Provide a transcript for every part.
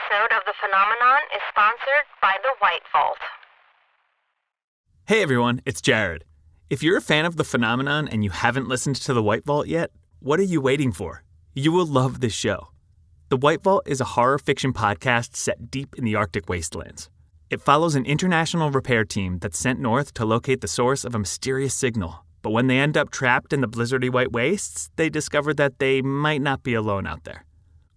episode of The Phenomenon is sponsored by The White Vault. Hey everyone, it's Jared. If you're a fan of The Phenomenon and you haven't listened to The White Vault yet, what are you waiting for? You will love this show. The White Vault is a horror fiction podcast set deep in the Arctic wastelands. It follows an international repair team that's sent north to locate the source of a mysterious signal. But when they end up trapped in the blizzardy white wastes, they discover that they might not be alone out there.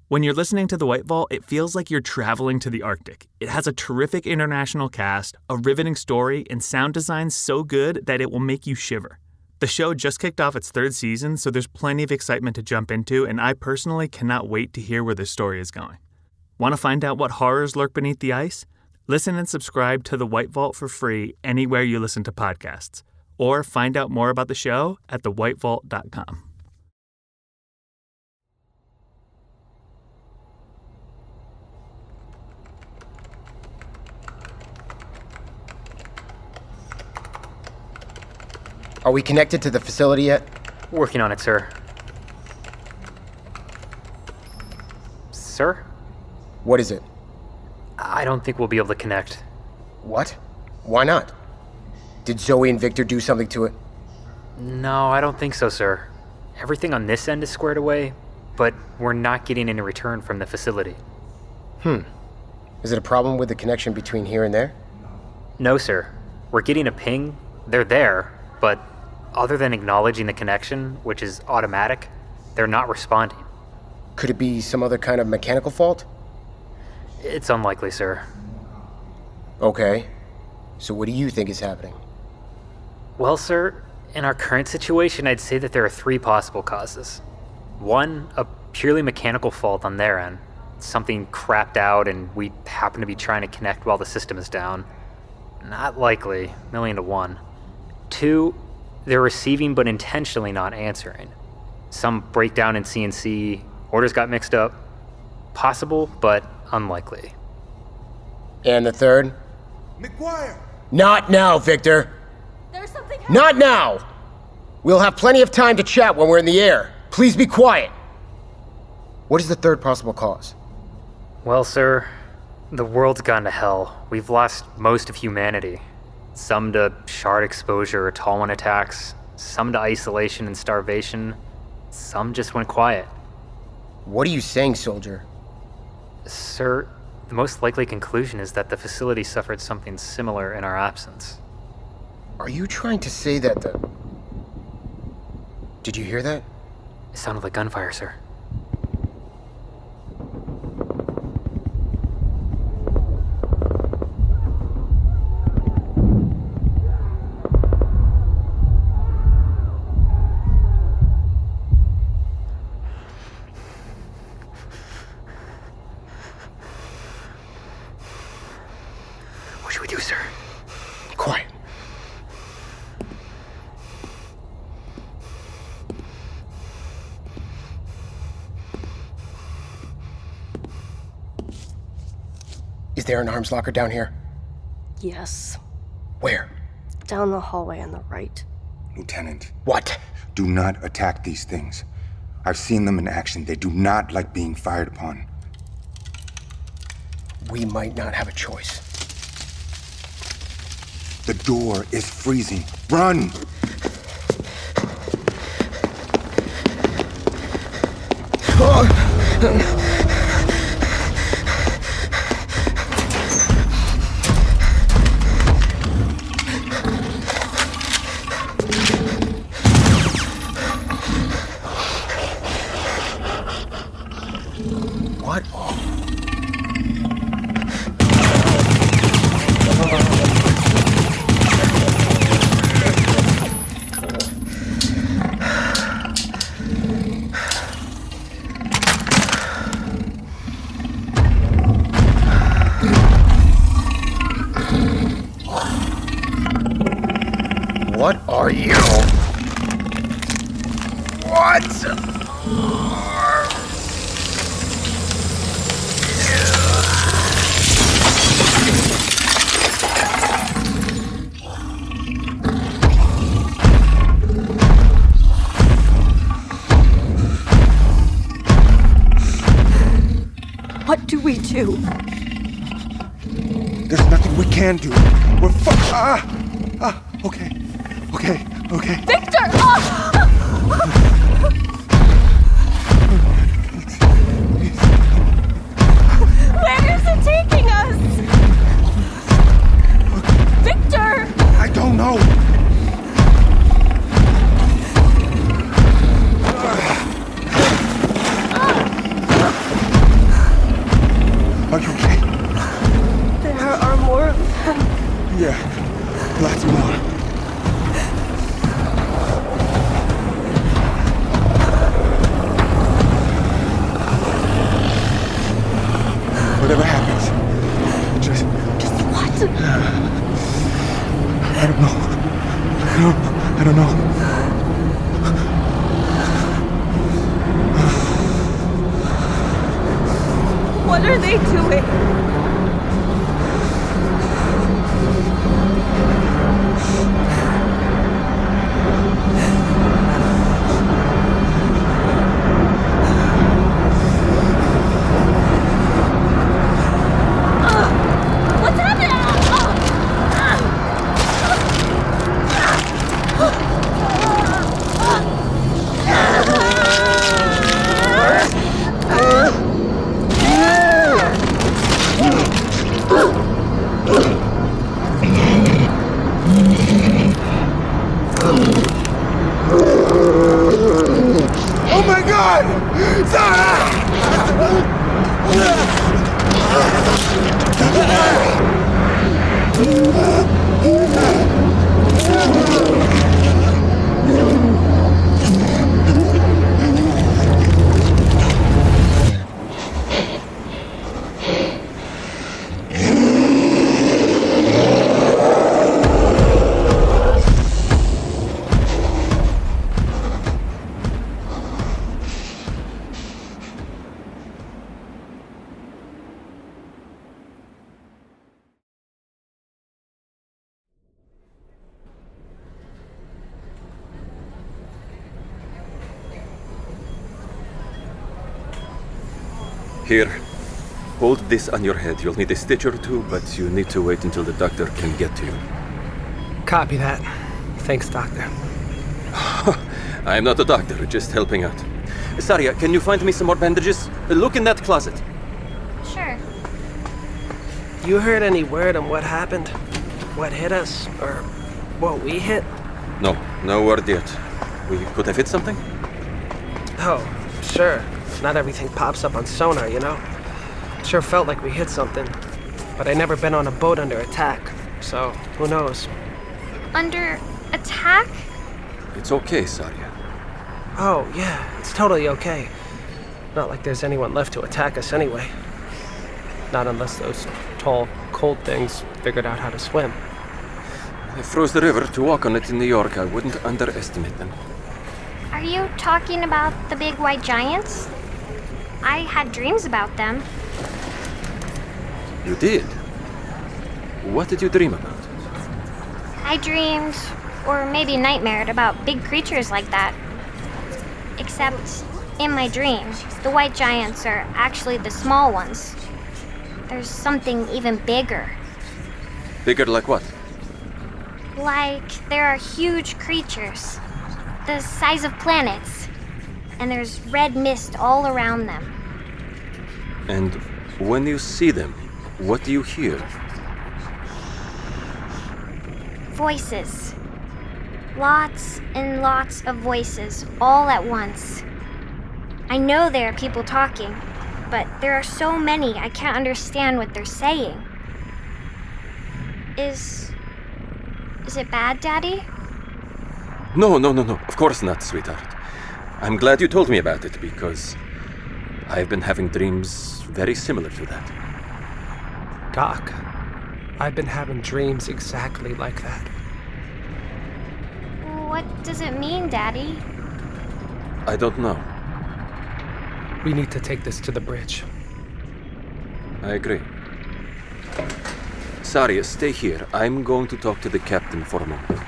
When you're listening to The White Vault, it feels like you're traveling to the Arctic. It has a terrific international cast, a riveting story, and sound design so good that it will make you shiver. The show just kicked off its third season, so there's plenty of excitement to jump into, and I personally cannot wait to hear where this story is going. Want to find out what horrors lurk beneath the ice? Listen and subscribe to The White Vault for free anywhere you listen to podcasts. Or find out more about the show at thewhitevault.com. Are we connected to the facility yet? Working on it, sir. Sir? What is it? I don't think we'll be able to connect. What? Why not? Did Zoe and Victor do something to it? No, I don't think so, sir. Everything on this end is squared away, but we're not getting any return from the facility. Is it a problem with the connection between here and there? No, sir. We're getting a ping. They're there, but other than acknowledging the connection, which is automatic, they're not responding. Could it be some other kind of mechanical fault? It's unlikely, sir. Okay. So what do you think is happening? Well, sir, in our current situation, I'd say that there are three possible causes. One, a purely mechanical fault on their end. Something crapped out and we happen to be trying to connect while the system is down. Not likely, 1,000,000 to 1. Two, they're receiving but intentionally not answering. Some breakdown in CNC, orders got mixed up. Possible, but unlikely. And the third? McGuire! Not now, Victor! There's something Not now! We'll have plenty of time to chat when we're in the air. Please be quiet. What is the third possible cause? Well, sir, the world's gone to hell. We've lost most of humanity. Some to shard exposure or tall one attacks, some to isolation and starvation, some just went quiet. What are you saying, soldier? Sir, the most likely conclusion is that the facility suffered something similar in our absence. Are you trying to say that the... Did you hear that? It sounded like gunfire, sir. What should we do, sir? Quiet. Is there an arms locker down here? Yes. Where? Down the hallway on the right. Lieutenant, What? do not attack these things. I've seen them in action. They do not like being fired upon. We might not have a choice. The door is freezing. Run! What? What are you? What? What do we do? There's nothing we can do. We're okay. Victor! Where is it taking us? Victor! I don't know. Are you okay? There are more of them. Yeah, lots more. Whatever happens, just what? I don't know. I don't know. What are they doing? What's happening? Oh my God! Sarah! Here, hold this on your head. You'll need a stitch or two, but you need to wait until the doctor can get to you. Copy that. Thanks, Doctor. I'm not a doctor, just helping out. Saria, can you find me some more bandages? Look in that closet. Sure. You heard any word on what happened? What hit us? Or what we hit? No word yet. We could have hit something? Oh, sure. Not everything pops up on sonar, you know? Sure felt like we hit something. But I never been on a boat under attack, so who knows? Under attack? It's okay, Saria. Oh, yeah, it's totally okay. Not like there's anyone left to attack us anyway. Not unless those tall, cold things figured out how to swim. I froze the river to walk on it in New York. I wouldn't underestimate them. Are you talking about the big white giants? I had dreams about them. You did? What did you dream about? I dreamed, or maybe nightmared, about big creatures like that. Except, in my dream, the white giants are actually the small ones. There's something even bigger. Bigger like what? Like, there are huge creatures, the size of planets, and there's red mist all around them. And when you see them, what do you hear? Voices. Lots and lots of voices, all at once. I know there are people talking, but there are so many I can't understand what they're saying. Is it bad, Daddy? No. Of course not, sweetheart. I'm glad you told me about it because I've been having dreams very similar to that. Doc, I've been having dreams exactly like that. What does it mean, Daddy? I don't know. We need to take this to the bridge. I agree. Saria, stay here. I'm going to talk to the captain for a moment.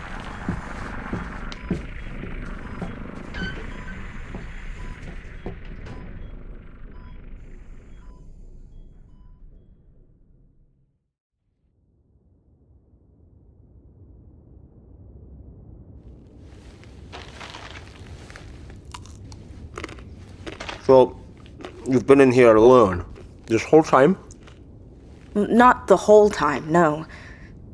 So, you've been in here alone this whole time? Not the whole time, no.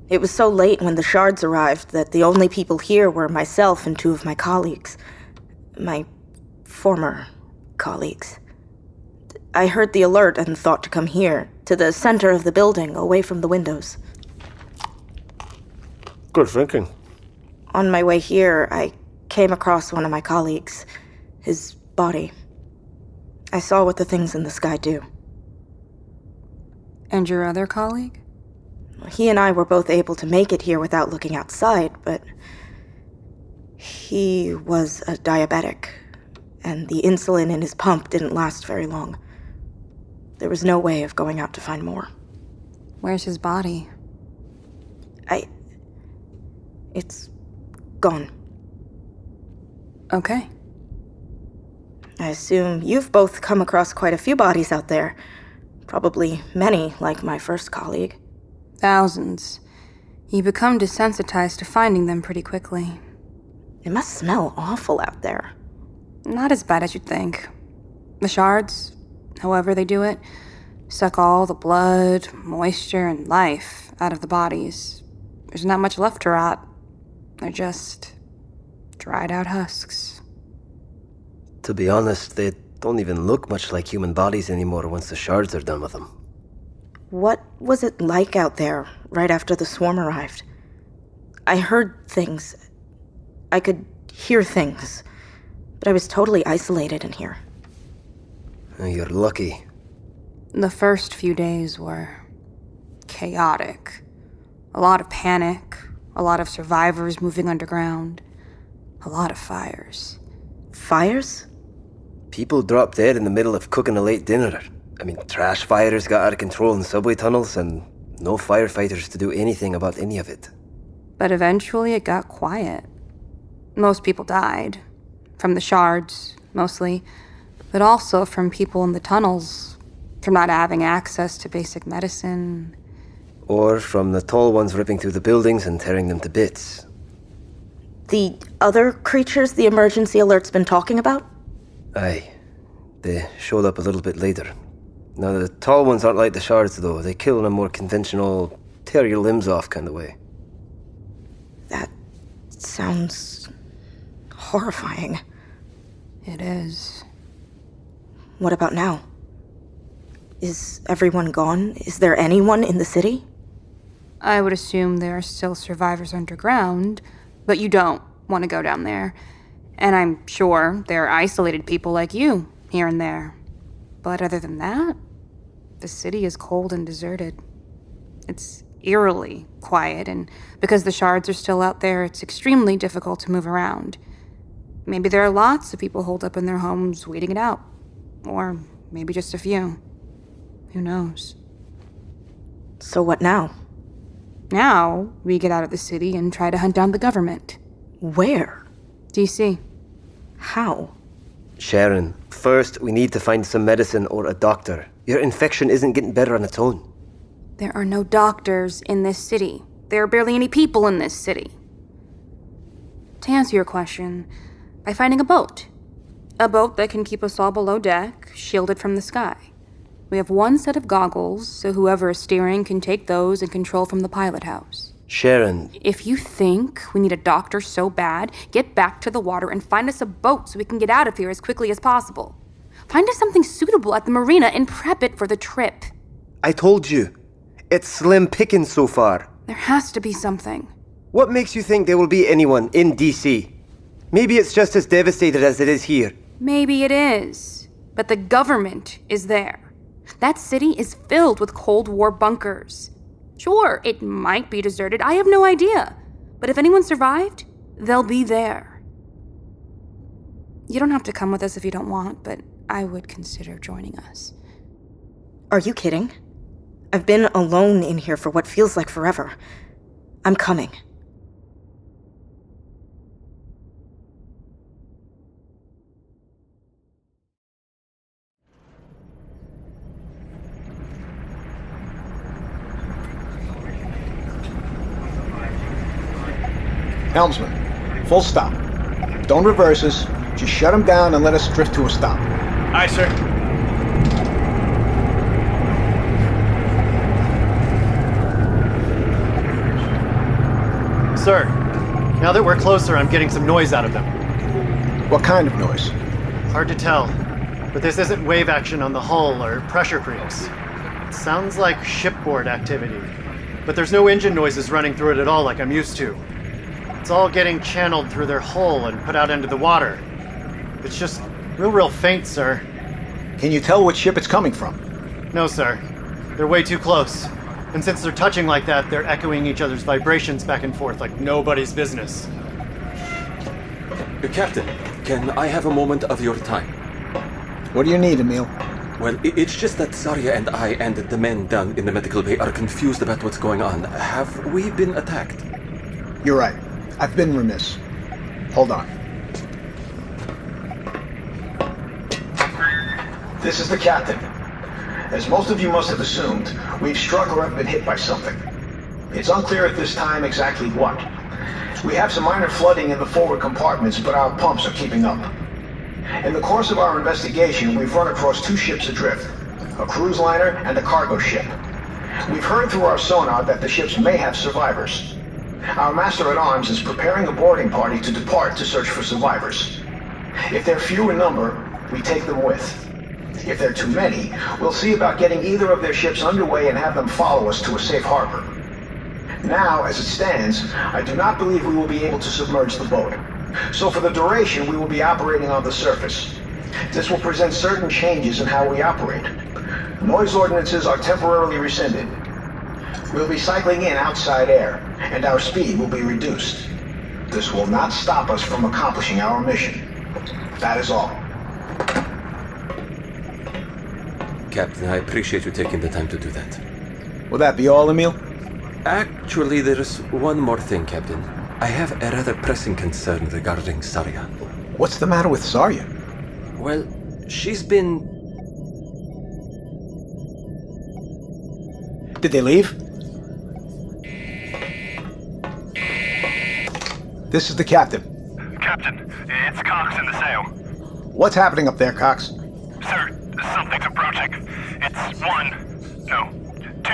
It was so late when the shards arrived that the only people here were myself and two of my colleagues. My former colleagues. I heard the alert and thought to come here, to the center of the building, away from the windows. Good thinking. On my way here, I came across one of my colleagues. His body. I saw what the things in the sky do. And your other colleague? He and I were both able to make it here without looking outside, but he was a diabetic, and the insulin in his pump didn't last very long. There was no way of going out to find more. Where's his body? It's gone. Okay. I assume you've both come across quite a few bodies out there. Probably many, like my first colleague. Thousands. You become desensitized to finding them pretty quickly. It must smell awful out there. Not as bad as you'd think. The shards, however they do it, suck all the blood, moisture, and life out of the bodies. There's not much left to rot. They're just dried out husks. To be honest, they don't even look much like human bodies anymore once the shards are done with them. What was it like out there right after the swarm arrived? I heard things. I could hear things. But I was totally isolated in here. You're lucky. The first few days were chaotic. A lot of panic, a lot of survivors moving underground, a lot of fires. Fires? People dropped dead in the middle of cooking a late dinner. I mean, trash fires got out of control in subway tunnels, and no firefighters to do anything about any of it. But eventually it got quiet. Most people died. From the shards, mostly. But also from people in the tunnels. From not having access to basic medicine. Or from the tall ones ripping through the buildings and tearing them to bits. The other creatures the emergency alert's been talking about? Aye. They showed up a little bit later. Now, the tall ones aren't like the shards, though. They kill in a more conventional, tear your limbs off kind of way. That sounds horrifying. It is. What about now? Is everyone gone? Is there anyone in the city? I would assume there are still survivors underground, but you don't want to go down there. And I'm sure there are isolated people like you, here and there. But other than that, the city is cold and deserted. It's eerily quiet, and because the shards are still out there, it's extremely difficult to move around. Maybe there are lots of people holed up in their homes waiting it out. Or maybe just a few. Who knows? So what now? Now, we get out of the city and try to hunt down the government. Where? DC. How? Sharon, first we need to find some medicine or a doctor. Your infection isn't getting better on its own. There are no doctors in this city. There are barely any people in this city. To answer your question, by finding a boat. A boat that can keep us all below deck, shielded from the sky. We have one set of goggles, so whoever is steering can take those and control from the pilot house. Sharon. If you think we need a doctor so bad, get back to the water and find us a boat so we can get out of here as quickly as possible. Find us something suitable at the marina and prep it for the trip. I told you. It's slim pickings so far. There has to be something. What makes you think there will be anyone in DC? Maybe it's just as devastated as it is here. Maybe it is. But the government is there. That city is filled with Cold War bunkers. Sure, it might be deserted. I have no idea. But if anyone survived, they'll be there. You don't have to come with us if you don't want, but I would consider joining us. Are you kidding? I've been alone in here for what feels like forever. I'm coming. Helmsman, full stop. Don't reverse us. Just shut him down and let us drift to a stop. Aye, sir. Sir, now that we're closer, I'm getting some noise out of them. What kind of noise? Hard to tell, but this isn't wave action on the hull or pressure creeps. It sounds like shipboard activity, but there's no engine noises running through it at all like I'm used to. It's all getting channeled through their hull and put out into the water. It's just real faint, sir. Can you tell which ship it's coming from? No, sir. They're way too close. And since they're touching like that, they're echoing each other's vibrations back and forth like nobody's business. Captain, can I have a moment of your time? What do you need, Emil? Well, it's just that Zarya and I and the men down in the medical bay are confused about what's going on. Have we been attacked? You're right. I've been remiss. Hold on. This is the captain. As most of you must have assumed, we've struck or have been hit by something. It's unclear at this time exactly what. We have some minor flooding in the forward compartments, but our pumps are keeping up. In the course of our investigation, we've run across 2 ships adrift, a cruise liner and a cargo ship. We've heard through our sonar that the ships may have survivors. Our master-at-arms is preparing a boarding party to depart to search for survivors. If they're few in number, we take them with. If they're too many, we'll see about getting either of their ships underway and have them follow us to a safe harbor. Now, as it stands, I do not believe we will be able to submerge the boat. So for the duration, we will be operating on the surface. This will present certain changes in how we operate. Noise ordinances are temporarily rescinded. We'll be cycling in outside air, and our speed will be reduced. This will not stop us from accomplishing our mission. That is all. Captain, I appreciate you taking the time to do that. Will that be all, Emil? Actually, there's one more thing, Captain. I have a rather pressing concern regarding Zarya. What's the matter with Zarya? Well, she's been... Did they leave? This is the captain. Captain, it's Cox in the sail. What's happening up there, Cox? Sir, something's approaching. It's 1, no, 2,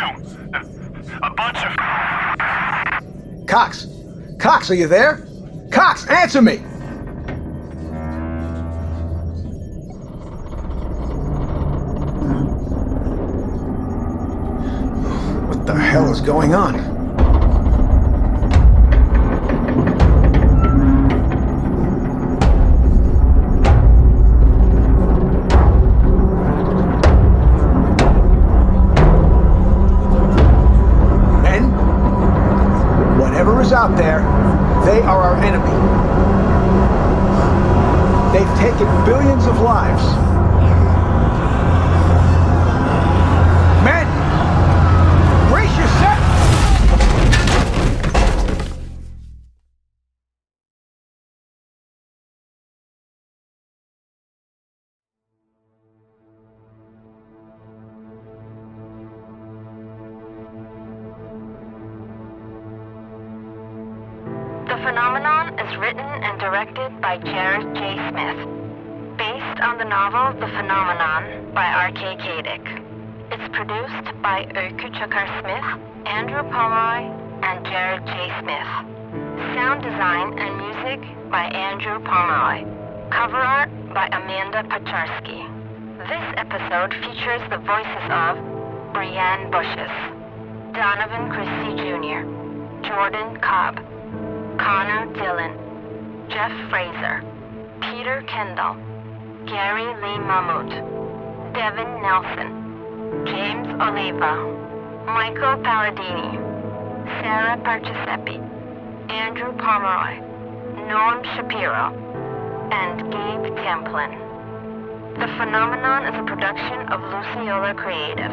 a bunch of... Cox! Cox, are you there? Cox, answer me! What the hell is going on? Out there, they are our enemy. They've taken billions of lives. Men! Brace yourself! The Phenomenon is written and directed by Jared J. Smith, based on the novel The Phenomenon by R.K. Kadick. It's produced by Öykü Çakar-Smith, Andrew Pomeroy, and Jared J. Smith. Sound design and music by Andrew Pomeroy. Cover art by Amanda Pacharski. This episode features the voices of Brianne Bushes, Donovan Christie Jr., Jordan Cobb, Connor Dillon, Jeff Fraser, Peter Kendall, Gary Lee Mahmood, Devin Nelson, James Oliva, Michael Palladini, Sarah Parchisepi, Andrew Pomeroy, Norm Shapiro, and Gabe Templin. The Phenomenon is a production of Luciola Creative.